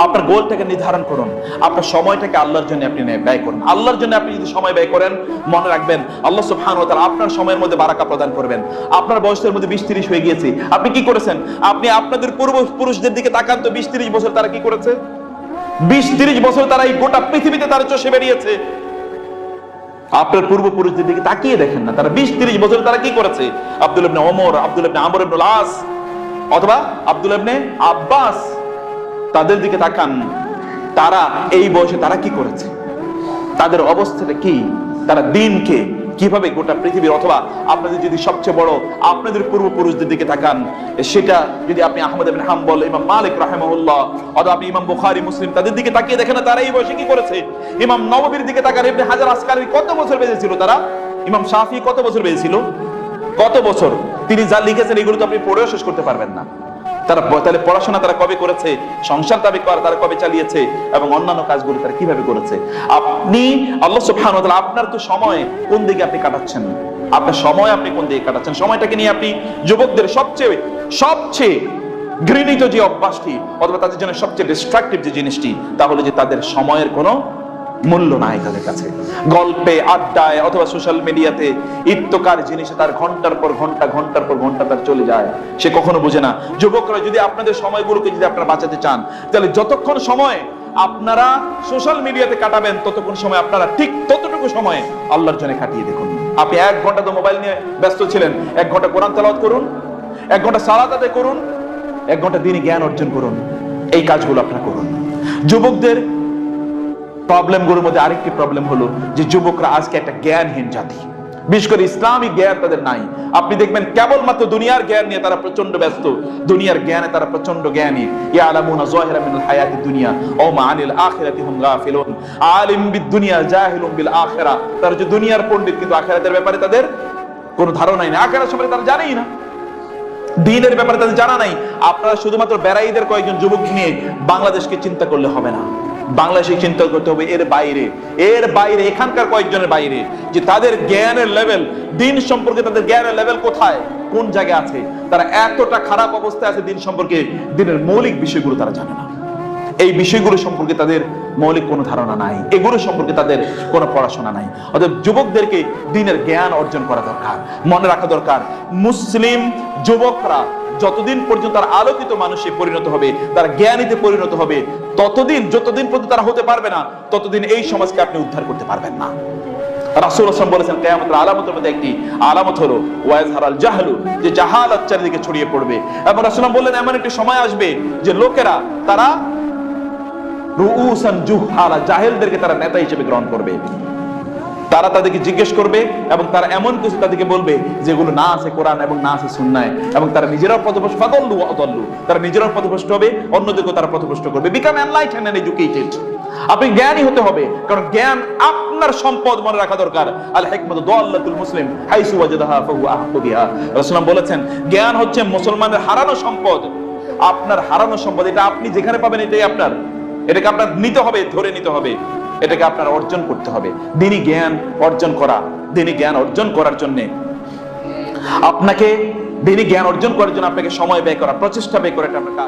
আপনার গোলটাকে নির্ধারণ করুন, আপনার সময়টাকে আল্লাহর জন্য আপনি ব্যয় করুন। আল্লাহর জন্য আপনি যদি সময় ব্যয় করেন, মনে রাখবেন আল্লাহ সুবহানাহু ওয়া তাআলা আপনার সময়ের মধ্যে বারাকা প্রদান করবেন। আপনার বয়সের মধ্যে 20-30 হয়ে গিয়েছে, আপনি কি করেছেন? আপনি আপনাদের পূর্বপুরুষদের দিকে তাকান তো, 20-30 বছর তারা কি করেছে? 20-30 বছর তারা এই গোটা পৃথিবীতে তারা চষে বেরিয়েছে। আপনার পূর্বপুরুষদের দিকে তাকিয়ে দেখেন না, তারা 20-30 বছর তারা কি করেছে? আব্দুল্লাহ ইবনে ওমর, আব্দুল্লাহ ইবনে আমর ইবনে আস অথবা আব্দুল্লাহ ইবনে আব্বাস, তাদের দিকে তাকান, তারা এই বয়সে তারা কি করেছে, তাদের অবস্থাটা কি, তারা দিনকে কিভাবে গোটা পৃথিবীর, অথবা আপনাদের যদি সবচেয়ে বড় আপনাদের পূর্বপুরুষদের দিকে তাকান, সেটা যদি আপনি আহমদ ইবনে হাম্বল, ইমাম মালিক রাহিমাহুল্লাহ, অথবা আপনি ইমাম বুখারী, মুসলিম, তাদের দিকে তাকিয়ে দেখেন না তারা এই বয়সে কি করেছে। ইমাম নববীর দিকে তাকান, ইবনে হাজার আসকারী কত বছর বেঁচে ছিল তারা, ইমাম শাফি কত বছর বেঁচে ছিল, কত বছর তিনি যা লিখেছেন এগুলো তো আপনি পড়েও শেষ করতে পারবেন না। তারা তাহলে পড়াশোনা তারা কবে করেছে, সংসার তারা কবে চালিয়েছে, এবং অন্যান্য কাজগুলো তারা কিভাবে করেছে। আপনি আল্লাহ সুবহানাহু ওয়া তাআলা আপনার তো সময় কোন দিকে আপনি কাটাচ্ছেন, আপনার সময় আপনি কোন দিকে কাটাচ্ছেন, সময়টাকে নিয়ে আপনি যুবকদের সবচেয়ে ঘৃণিত যে অভ্যাসটি, অথবা তাদের জন্য সবচেয়ে ডিস্ট্রাকটিভ যে জিনিসটি, তাহলে যে তাদের সময়ের কোনো মূল্য নাই তাদের কাছে। গল্পে, আড্ডায়, অথবা সোশ্যাল মিডিয়াতে ইত্যকার জিনিসে তার ঘন্টার পর ঘন্টা তার চলে যায়, সে কখনো বুঝে না। যুবকরা যদি আপনাদের সময়গুলোকে যদি আপনারা বাঁচাতে চান, তাহলে যতক্ষণ সময় আপনারা সোশ্যাল মিডিয়াতে কাটাবেন, ততক্ষণ সময় আপনারা ঠিক ততটুকু সময় আল্লাহর জন্য কাটিয়ে দেখুন। আপনি 1 ঘন্টা তো মোবাইল নিয়ে ব্যস্ত ছিলেন, 1 ঘন্টা কোরআন তেলাওয়াত করুন, 1 ঘন্টা সালাত আদায় করুন, 1 ঘন্টা দ্বীনি জ্ঞান অর্জন করুন। এই কাজগুলো আপনারা করুন। যুবকদের প্রবলেমগুলোর মধ্যে আরেকটি প্রবলেম হলো যে যুবকরা আজকে একটা জ্ঞানহীন জাতি, বিশেষ করে ইসলামিক জ্ঞান তাদের নাই। আপনি দেখবেন কেবলমাত্র দুনিয়ার জ্ঞান নিয়ে তারা প্রচন্ড ব্যস্ত, দুনিয়ার জ্ঞানে তারা প্রচন্ড জ্ঞানী। ইয়ালামুনা যাহিরাম মিনাল হায়াতিদ দুনিয়া ওয়া মা আনিল আখিরাতি হুম গাফিলুন। আলিম বিদ-দুনিয়া জাহিলুম বিল আখিরা। তারা যে দুনিয়ার পণ্ডিত, কিন্তু আখিরাতের ব্যাপারে তাদের কোনো ধারণাই নেই, আখিরাত সম্পর্কে তারা জানেই না, দ্বীনের ব্যাপারে তাদের জানা নাই। আপনারা শুধুমাত্র বেড়াইদের কয়েকজন যুবক নিয়ে বাংলাদেশকে চিন্তা করলে হবে না, বাংলাদেশে চিন্তা করতে হবে এর বাইরে এখানকার কয়েকজনের বাইরে, যে তাদের জ্ঞানের লেভেল, দ্বীন সম্পর্কে তাদের জ্ঞানের লেভেল কোথায়, কোন জায়গায় আছে। তারা এতটা খারাপ অবস্থায় আছে দ্বীন সম্পর্কে, দ্বীনের মৌলিক বিষয়গুলো তারা জানে না। এই বিষয়গুলো সম্পর্কে তাদের মৌলিক কোনো ধারণা নাই, এগুলো সম্পর্কে তাদের কোনো পড়াশোনা নাই। অতএব যুবকদেরকে দ্বীনের জ্ঞান অর্জন করা দরকার, মনে রাখা দরকার। মুসলিম যুবকরা যতদিন পর্যন্ত তারা আলোকিত মানুষে পরিণত হবে, তারা জ্ঞানীতে পরিণত হবে, যতদিন পর্যন্ত তারা হতে পারবে না, ততদিন এই সমাজকে আপনি উদ্ধার করতে পারবেন না। রাসূল সাল্লাল্লাহু আলাইহি ওয়াসাল্লাম বলেছেন, কিয়ামতের আলামতের মধ্যে একটি আলামত হলো ওয়াজহারাল জাহলু, যে জাহালাত চারিদিকে ছড়িয়ে পড়বে। এবং রাসূল বললেন, এমন একটি সময় আসবে যে লোকেরা তারা রুউসান জুহালা, জাহেলদেরকে তারা নেতা হিসেবে গ্রহণ করবে। তারা তাদেরকে জিজ্ঞেস করবে এবং তারা এমন কিছু তাদেরকে বলবে যেগুলো না আছে কোরআন এবং না আছে সুন্নায়, এবং তারা নিজেরাও পথভ্রষ্ট, ফাদাল্লু ওয়া আদাল্লু, তারা নিজেরাও পথভ্রষ্ট হবে, অন্যদেরকেও তারা পথভ্রষ্ট করবে। Become enlightened and educated. আপনি জ্ঞানী হতে হবে, কারণ জ্ঞান আপনার সম্পদ, মনে রাখা দরকার। আল হিকমাতু দাল্লাতুল মুসলিম হাইসু ওয়াজাদাহা ফাহুয়া আহকু বিহা। রাসূল বলেছেন, জ্ঞান হচ্ছে মুসলমানের হারানো সম্পদ। আপনার হারানো সম্পদ, এটা আপনি যেখানে পাবেন এটাই আপনার, এটাকে আপনার নিতে হবে, ধরে নিতে হবে, এটাকে আপনার অর্জন করতে হবে। দ্বীনি জ্ঞান অর্জন করার জন্য আপনাকে সময় ব্যয় করা, প্রচেষ্টা ব্যয় করা, এটা আপনার কাজ।